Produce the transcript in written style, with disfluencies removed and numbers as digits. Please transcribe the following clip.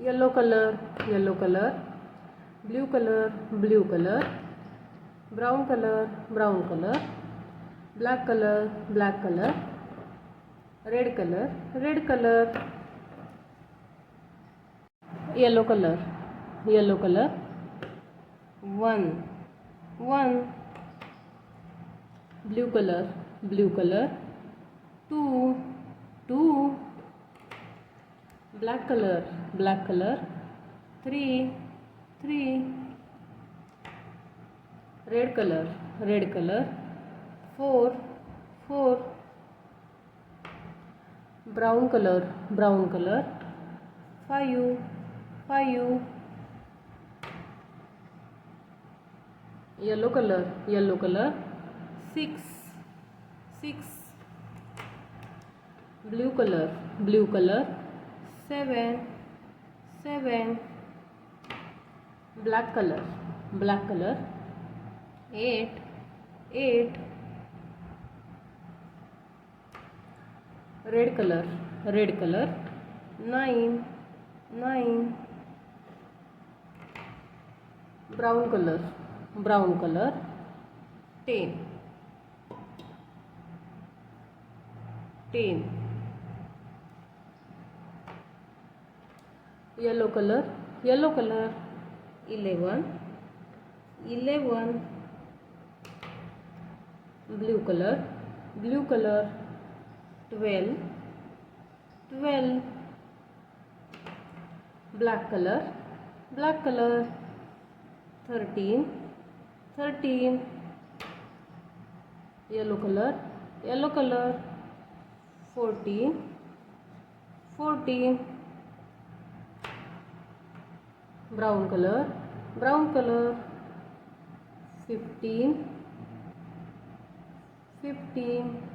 yellow color, yellow color, blue color, blue color, brown color, brown color, black color, black color, red color, red color, yellow color, yellow color, one, one, blue color, blue color, two, two, black color, black color, three, three, red color, red color, four, four, brown color, brown color, five, five, yellow color, six, six, blue color, seven, seven, black color, eight, eight, red color, nine, nine, brown color, 10, 10, yellow color, 11, 11, blue color, 12, 12, black color, 13, 13, yellow color, 14, 14, brown color, 15, 15,